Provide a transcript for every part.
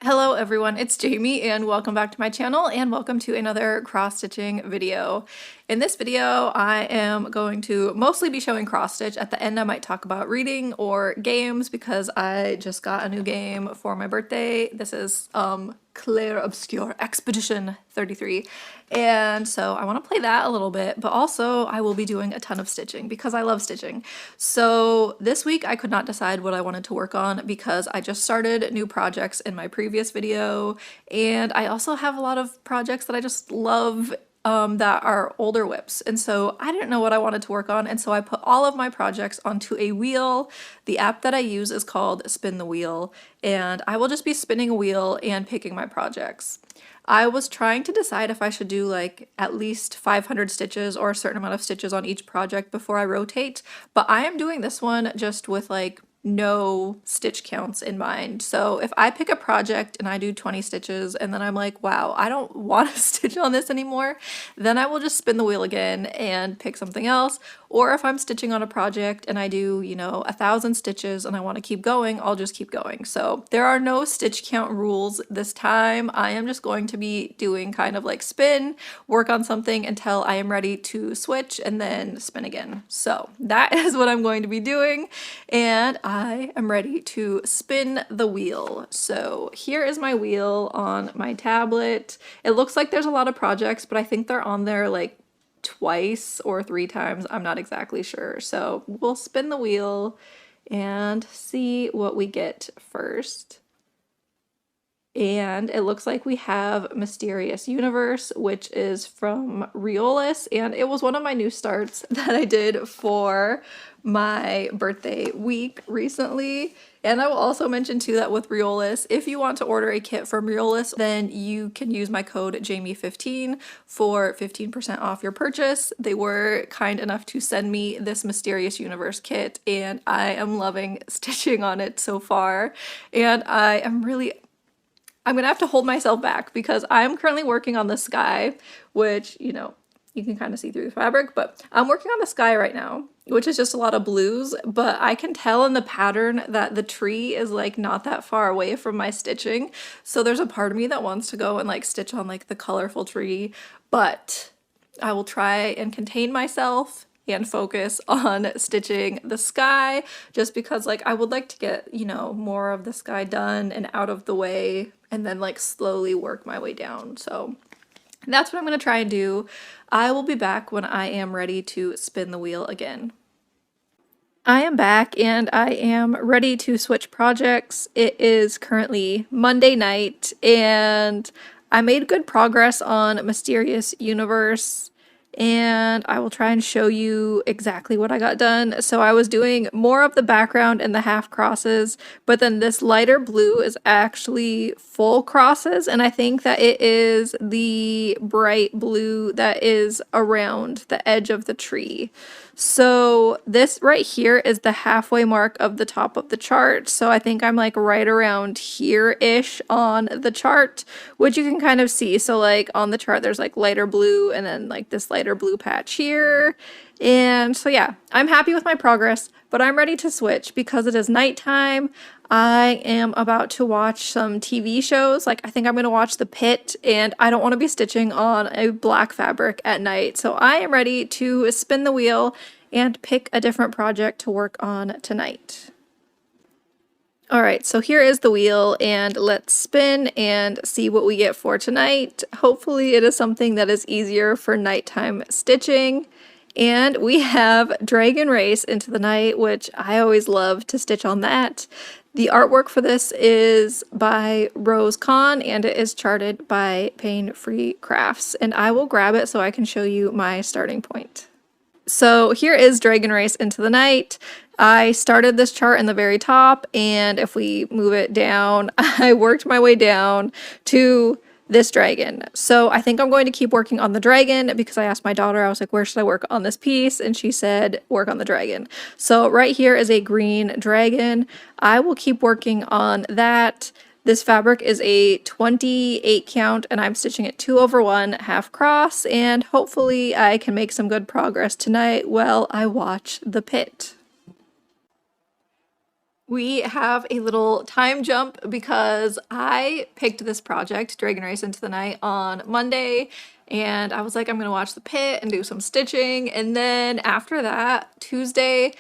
Hello everyone, it's Jamie and welcome back to my channel and welcome to another cross-stitching video. In this video, I am going to mostly be showing cross-stitch. At the end, I might talk about reading or games because I just got a new game for my birthday. This is Claire Obscure Expedition 33. And so I want to play that a little bit, but also I will be doing a ton of stitching because I love stitching. So this week I could not decide what I wanted to work on because I just started new projects in my previous video, and I also have a lot of projects that I just love that are older whips, and so I didn't know what I wanted to work on, and so I put all of my projects onto a wheel. The app that I use is called Spin the Wheel, and I will just be spinning a wheel and picking my projects. I was trying to decide if I should do like at least 500 stitches or a certain amount of stitches on each project before I rotate, but I am doing this one just with like no stitch counts in mind. So if I pick a project and I do 20 stitches and then I'm like, wow, I don't want to stitch on this anymore, then I will just spin the wheel again and pick something else. Or if I'm stitching on a project and I do, 1,000 stitches and I want to keep going, I'll just keep going. So there are no stitch count rules this time. I am just going to be doing kind of like spin, work on something until I am ready to switch and then spin again. So that is what I'm going to be doing, and I am ready to spin the wheel. So here is my wheel on my tablet. It looks like there's a lot of projects, but I think they're on there like twice or 3 times. I'm not exactly sure. So we'll spin the wheel and see what we get first. And it looks like we have Mysterious Universe, which is from Riolis, and it was one of my new starts that I did for my birthday week recently. And I will also mention too that with Riolis, if you want to order a kit from Riolis, then you can use my code Jamie15 for 15% off your purchase. They were kind enough to send me this Mysterious Universe kit, and I am loving stitching on it so far. And I'm gonna have to hold myself back because I'm currently working on the sky, which, you can kind of see through the fabric, but I'm working on the sky right now, which is just a lot of blues, but I can tell in the pattern that the tree is like not that far away from my stitching. So there's a part of me that wants to go and like stitch on like the colorful tree, but I will try and contain myself and focus on stitching the sky just because like I would like to get, more of the sky done and out of the way and then like slowly work my way down. So that's what I'm going to try and do. I will be back when I am ready to spin the wheel again. I am back and I am ready to switch projects. It is currently Monday night and I made good progress on Mysterious Universe, and I will try and show you exactly what I got done. So I was doing more of the background and the half crosses, but then this lighter blue is actually full crosses, and I think that it is the bright blue that is around the edge of the tree. So this right here is the halfway mark of the top of the chart. So I think I'm like right around here-ish on the chart, which you can kind of see. So like on the chart, there's like lighter blue and then like this lighter blue patch here. And so yeah, I'm happy with my progress, but I'm ready to switch because it is nighttime. I am about to watch some TV shows. Like I think I'm going to watch The Pit, and I don't want to be stitching on a black fabric at night. So I am ready to spin the wheel and pick a different project to work on tonight. Alright, so here is the wheel, and let's spin and see what we get for tonight. Hopefully it is something that is easier for nighttime stitching. And we have Dragon Race Into the Night, which I always love to stitch on that. The artwork for this is by Rose Kahn, and it is charted by Pain Free Crafts. And I will grab it so I can show you my starting point. So here is Dragon Race Into the Night. I started this chart in the very top, and if we move it down, I worked my way down to this dragon. So I think I'm going to keep working on the dragon because I asked my daughter, I was like, where should I work on this piece? And she said, work on the dragon. So right here is a green dragon. I will keep working on that. This fabric is a 28 count and I'm stitching it 2/1 half cross, and hopefully I can make some good progress tonight while I watch The Pit. We have a little time jump because I picked this project, Dragon Race Into the Night, on Monday, and I was like, I'm gonna watch the pit and do some stitching, and then after that, Tuesday,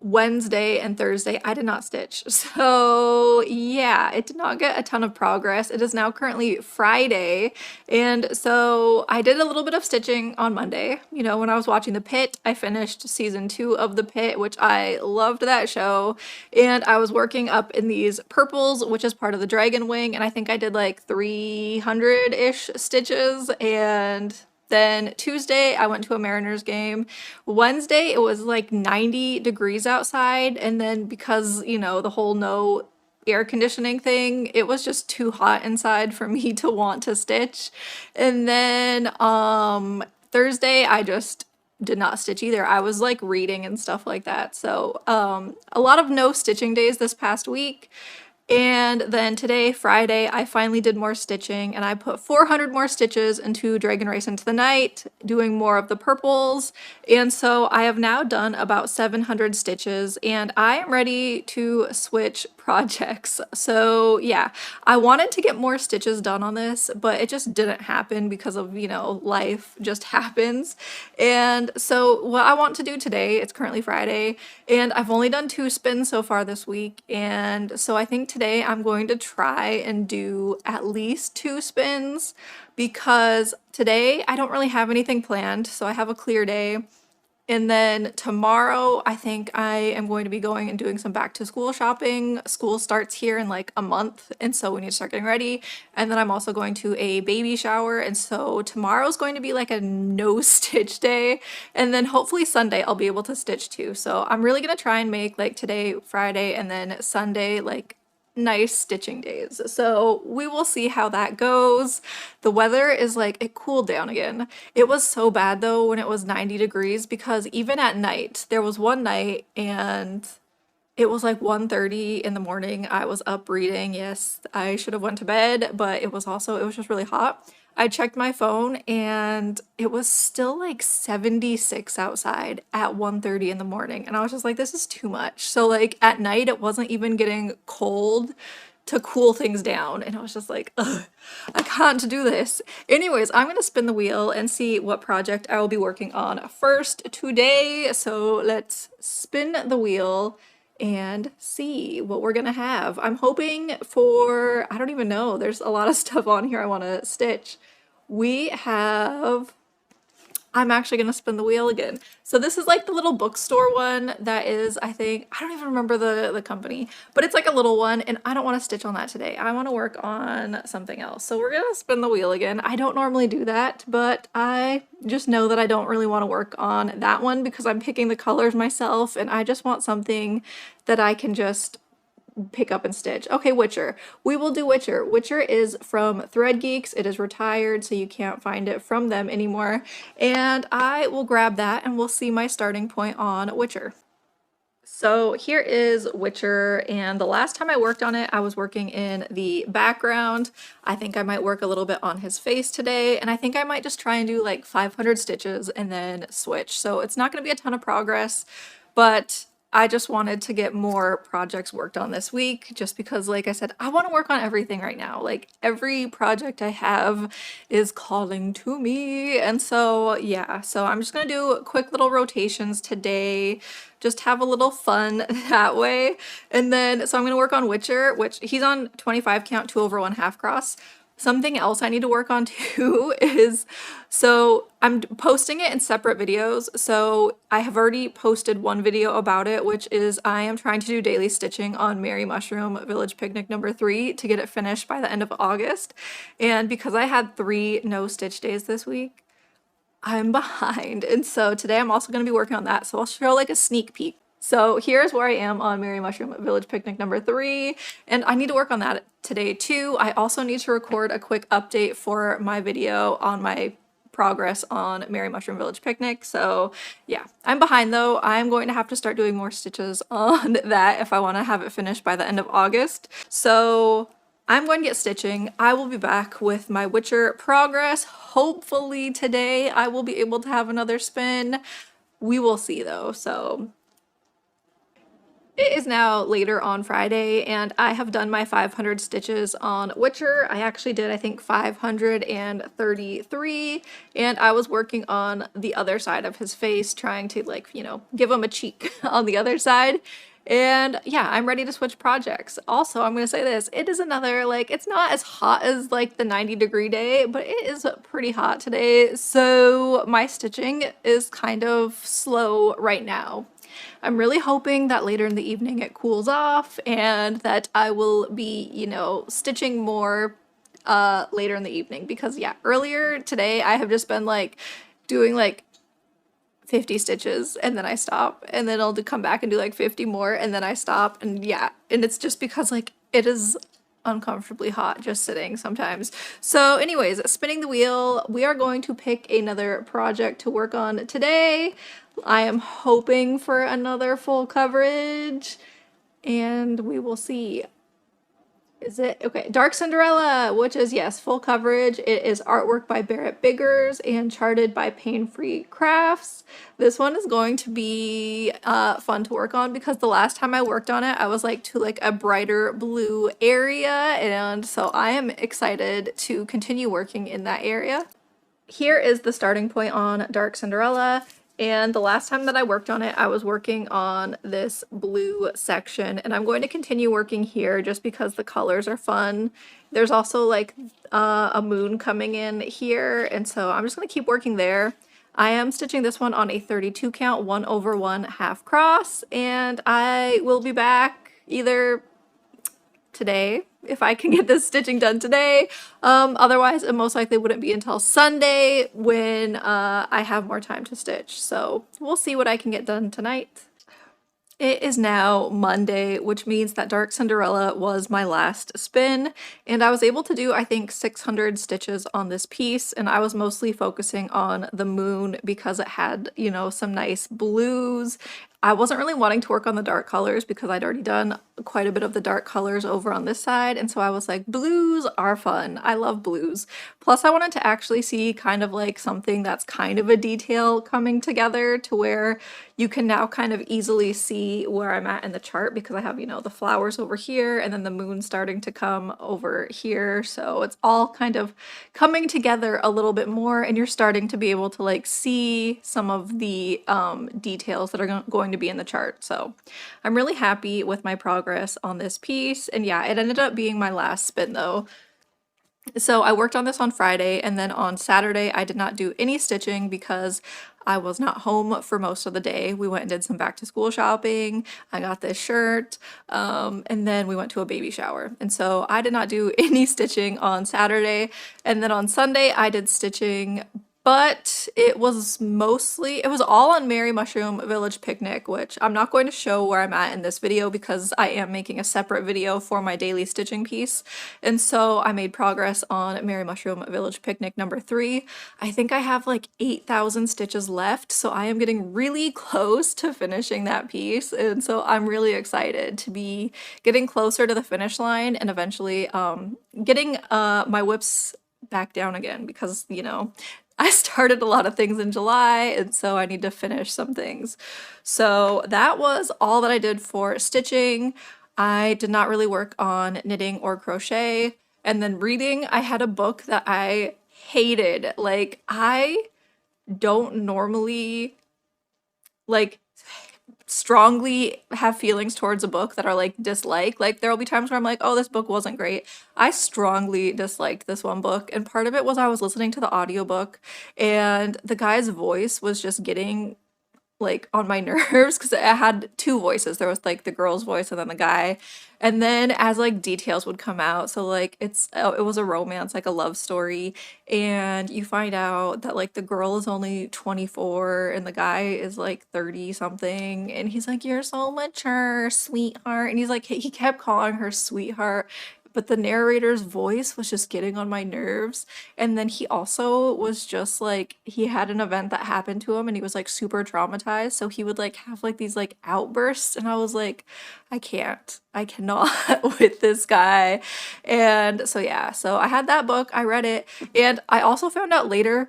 Wednesday and Thursday, I did not stitch. So yeah, it did not get a ton of progress. It is now currently Friday. And so I did a little bit of stitching on Monday. You know, when I was watching The Pit, I finished season 2 of The Pit, which I loved that show. And I was working up in these purples, which is part of the dragon wing. And I think I did like 300-ish stitches. And then Tuesday, I went to a Mariners game. Wednesday, it was like 90 degrees outside. And then because, you know, the whole no air conditioning thing, it was just too hot inside for me to want to stitch. And then Thursday, I just did not stitch either. I was like reading and stuff like that. So a lot of no stitching days this past week. And then today, Friday, I finally did more stitching and I put 400 more stitches into Dragon Race Into the Night, doing more of the purples. And so I have now done about 700 stitches and I am ready to switch projects. So yeah, I wanted to get more stitches done on this, but it just didn't happen because of, you know, life just happens. And so what I want to do today, it's currently Friday, and I've only done 2 spins so far this week. And so I think today I'm going to try and do at least 2 spins because today I don't really have anything planned. So I have a clear day. And then tomorrow, I think I am going to be going and doing some back to school shopping. School starts here in like a month, and so we need to start getting ready. And then I'm also going to a baby shower, and so tomorrow's going to be like a no stitch day. And then hopefully Sunday I'll be able to stitch too. So I'm really gonna try and make like today, Friday, and then Sunday like nice stitching days. So we will see how that goes. The weather is like, it cooled down again. It was so bad though when it was 90 degrees because even at night, there was one night and it was like 1:30 in the morning. I was up reading. Yes, I should have went to bed, but it was just really hot. I checked my phone and it was still like 76 outside at 1:30 in the morning. And I was just like, this is too much. So like at night, it wasn't even getting cold to cool things down. And I was just like, ugh, I can't do this. Anyways, I'm gonna spin the wheel and see what project I will be working on first today. So let's spin the wheel and see what we're gonna have. I'm hoping for, I don't even know, there's a lot of stuff on here I wanna stitch. We have, I'm actually gonna spin the wheel again. So this is like the little bookstore one that is, I think, I don't even remember the company, but it's like a little one and I don't wanna stitch on that today. I wanna work on something else. So we're gonna spin the wheel again. I don't normally do that, but I just know that I don't really wanna work on that one because I'm picking the colors myself and I just want something that I can just pick up and stitch. Okay, Witcher. We will do Witcher. Witcher is from Thread Geeks. It is retired, so you can't find it from them anymore. And I will grab that and we'll see my starting point on Witcher. So here is Witcher, and the last time I worked on it, I was working in the background. I think I might work a little bit on his face today, and I think I might just try and do like 500 stitches and then switch. So it's not going to be a ton of progress, but I just wanted to get more projects worked on this week just because, like I said, I want to work on everything right now. Like every project I have is calling to me. And so, yeah, so I'm just going to do quick little rotations today, just have a little fun that way. And then, so I'm going to work on Witcher, which he's on 25 count, 2 over 1 half cross. Something else I need to work on too is, so I'm posting it in separate videos. So I have already posted one video about it, which is I am trying to do daily stitching on Merry Mushroom Village Picnic number 3 to get it finished by the end of August. And because I had 3 no stitch days this week, I'm behind. And so today I'm also going to be working on that. So I'll show like a sneak peek. So here's where I am on Merry Mushroom Village Picnic number 3, and I need to work on that today too. I also need to record a quick update for my video on my progress on Merry Mushroom Village Picnic. So yeah, I'm behind though. I'm going to have to start doing more stitches on that if I want to have it finished by the end of August. So I'm going to get stitching. I will be back with my Witcher progress. Hopefully today I will be able to have another spin. We will see though, so It is now later on Friday, and I have done my 500 stitches on Witcher. I actually did, I think, 533, and I was working on the other side of his face, trying to, like, you know, give him a cheek on the other side. And yeah, I'm ready to switch projects. Also, I'm gonna say this, it is another, like, it's not as hot as, like, the 90-degree day, but it is pretty hot today, so my stitching is kind of slow right now. I'm really hoping that later in the evening it cools off and that I will be, you know, stitching more later in the evening, because yeah, earlier today I have just been like doing like 50 stitches and then I stop, and then I'll come back and do like 50 more and then I stop, and yeah, and it's just because like it is uncomfortably hot just sitting sometimes. So anyways, spinning the wheel, we are going to pick another project to work on today. I am hoping for another full coverage, and we will see. Is it? Okay, Dark Cinderella, which is, yes, full coverage. It is artwork by Barrett Biggers and charted by Pain Free Crafts. This one is going to be fun to work on because the last time I worked on it, I was like to like a brighter blue area, and so I am excited to continue working in that area. Here is the starting point on Dark Cinderella. And the last time that I worked on it, I was working on this blue section, and I'm going to continue working here just because the colors are fun. There's also like a moon coming in here, and so I'm just going to keep working there. I am stitching this one on a 32 count 1/1 half cross, and I will be back either today if I can get this stitching done today. Otherwise, it most likely wouldn't be until Sunday when I have more time to stitch. So we'll see what I can get done tonight. It is now Monday, which means that Dark Cinderella was my last spin, and I was able to do, I think, 600 stitches on this piece, and I was mostly focusing on the moon because it had, you know, some nice blues. I wasn't really wanting to work on the dark colors because I'd already done quite a bit of the dark colors over on this side, and so I was like, blues are fun. I love blues. Plus, I wanted to actually see kind of like something that's kind of a detail coming together to where you can now kind of easily see where I'm at in the chart, because I have, you know, the flowers over here and then the moon starting to come over here. So it's all kind of coming together a little bit more, and you're starting to be able to like see some of the details that are going to be in the chart. So I'm really happy with my progress on this piece. And yeah, it ended up being my last spin though. So I worked on this on Friday, and then on Saturday I did not do any stitching because I was not home for most of the day. We went and did some back to school shopping. I got this shirt, and then we went to a baby shower. And so I did not do any stitching on Saturday. And then on Sunday I did stitching, but it was all on Merry Mushroom Village Picnic, which I'm not going to show where I'm at in this video because I am making a separate video for my daily stitching piece. And so I made progress on Merry Mushroom Village Picnic number 3. I think I have like 8,000 stitches left, so I am getting really close to finishing that piece. And so I'm really excited to be getting closer to the finish line and eventually getting my whips back down again, because, you know, I started a lot of things in July, and so I need to finish some things. So that was all that I did for stitching. I did not really work on knitting or crochet. And then reading, I had a book that I hated. Like, I don't normally like strongly have feelings towards a book that are like dislike. Like, there'll be times where I'm like, oh, this book wasn't great. I strongly disliked this one book, and part of it was I was listening to the audiobook and the guy's voice was just getting like on my nerves because it had two voices. There was like the girl's voice and then the guy. And then as like details would come out, so like it was a romance, like a love story, and you find out that like the girl is only 24 and the guy is like 30 something, and he's like, you're so mature, sweetheart, and he's like, he kept calling her sweetheart, but the narrator's voice was just getting on my nerves. And then he also was just like, he had an event that happened to him and he was like super traumatized, so he would like have like these like outbursts, and I was like, I cannot with this guy. And so yeah, so I had that book, I read it, and I also found out later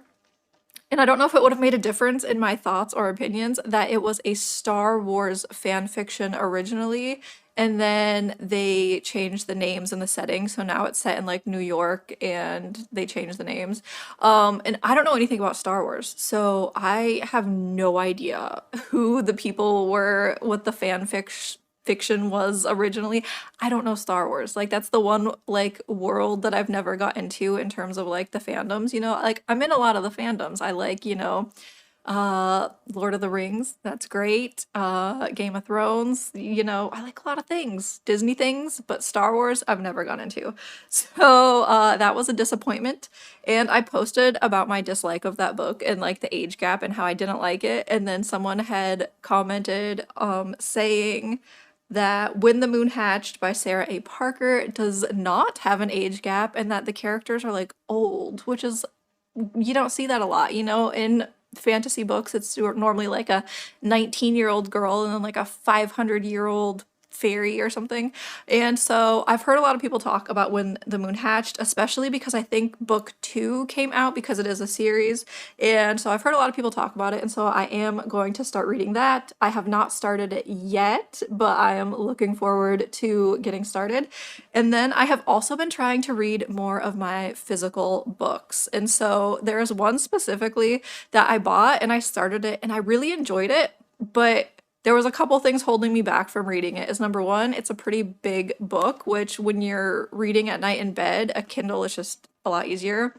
And I don't know if it would have made a difference in my thoughts or opinions that it was a Star Wars fan fiction originally, and then they changed the names and the setting. So now it's set in like New York and they changed the names. And I don't know anything about Star Wars, so I have no idea who the people were, what the fiction was originally. I don't know Star Wars. Like that's the one like world that I've never got into in terms of like the fandoms, you know? Like I'm in a lot of the fandoms. I like, Lord of the Rings, that's great. Game of Thrones, I like a lot of things, Disney things, but Star Wars I've never gone into. So that was a disappointment. And I posted about my dislike of that book and like the age gap and how I didn't like it. And then someone had commented saying that When the Moon Hatched by Sarah A. Parker does not have an age gap and that the characters are like old, which is, you don't see that a lot, in fantasy books. It's normally like a 19-year-old girl and then like a 500-year-old fairy or something. And so I've heard a lot of people talk about When the Moon Hatched, especially because I think book 2 came out because it is a series. And so I've heard a lot of people talk about it. And so I am going to start reading that. I have not started it yet, but I am looking forward to getting started. And then I have also been trying to read more of my physical books. And so there's one specifically that I bought and I started it and I really enjoyed it, but there was a couple things holding me back from reading it. Is number one, it's a pretty big book, which when you're reading at night in bed, a Kindle is just a lot easier.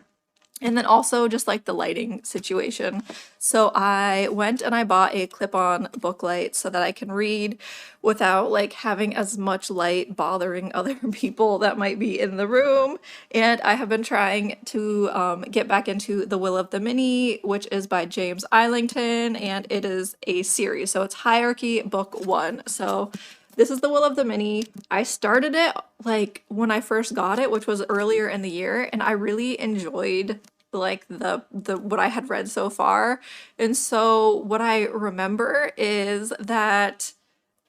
And then also just like the lighting situation. So I went and I bought a clip-on book light so that I can read without like having as much light bothering other people that might be in the room. And I have been trying to get back into The Will of the Mini, which is by James Islington, and it is a series. So it's Hierarchy Book 1. So this is The Will of the Mini. I started it like when I first got it, which was earlier in the year, and I really enjoyed like the what I had read so far. And so what I remember is that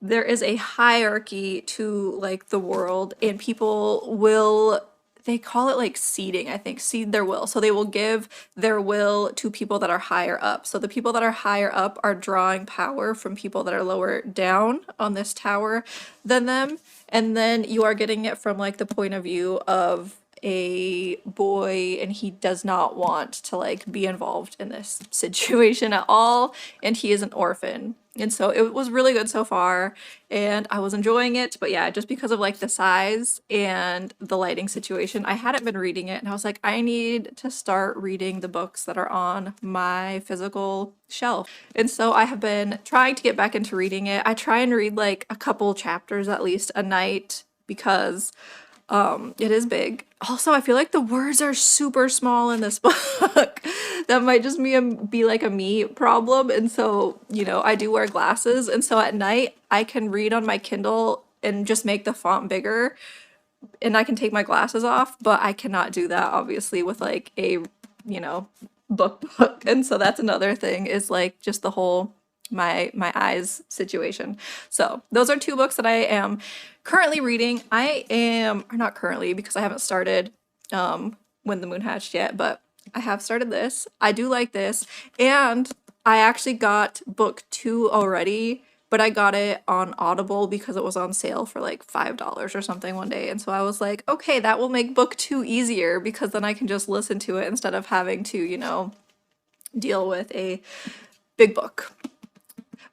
there is a hierarchy to like the world, and people will, they call it like seeding, I think, seed their will. So they will give their will to people that are higher up. So the people that are higher up are drawing power from people that are lower down on this tower than them. And then you are getting it from like the point of view of a boy, and he does not want to like be involved in this situation at all, and he is an orphan. And so it was really good so far and I was enjoying it, but yeah, just because of like the size and the lighting situation, I hadn't been reading it and I was like, I need to start reading the books that are on my physical shelf. And so I have been trying to get back into reading it. I try and read like a couple chapters at least a night because it is big. Also, I feel like the words are super small in this book. That might just be like a me problem. And so, I do wear glasses. And so at night, I can read on my Kindle and just make the font bigger. And I can take my glasses off, but I cannot do that, obviously, with like a, book. And so that's another thing, is like just the whole my eyes situation. So those are 2 books that I am currently reading. Or not currently because I haven't started When the Moon Hatched yet, but I have started this. I do like this, and I actually got book 2 already, but I got it on Audible because it was on sale for like $5 or something one day. And so I was like, okay, that will make book 2 easier because then I can just listen to it instead of having to, deal with a big book.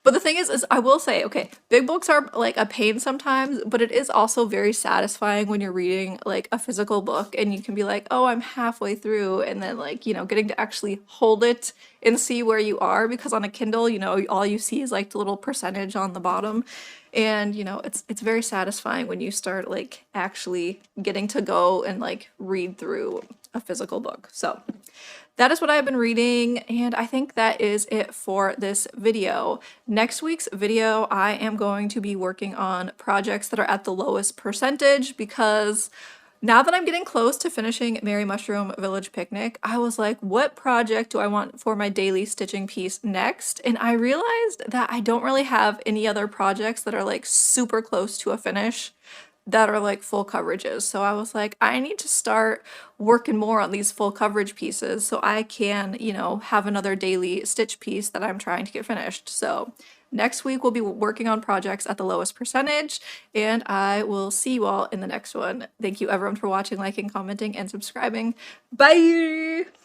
But the thing is I will say, okay, big books are like a pain sometimes, but it is also very satisfying when you're reading like a physical book and you can be like, oh, I'm halfway through, and then like, getting to actually hold it and see where you are, because on a Kindle, all you see is like the little percentage on the bottom. And, it's very satisfying when you start like actually getting to go and like read through a physical book. So that is what I've been reading, and I think that is it for this video. Next week's video, I am going to be working on projects that are at the lowest percentage, because now that I'm getting close to finishing Merry Mushroom Village Picnic, I was like, what project do I want for my daily stitching piece next? And I realized that I don't really have any other projects that are like super close to a finish that are like full coverages. So I was like, I need to start working more on these full coverage pieces so I can, you know, have another daily stitch piece that I'm trying to get finished. So next week we'll be working on projects at the lowest percentage, and I will see you all in the next one. Thank you everyone for watching, liking, commenting, and subscribing. Bye!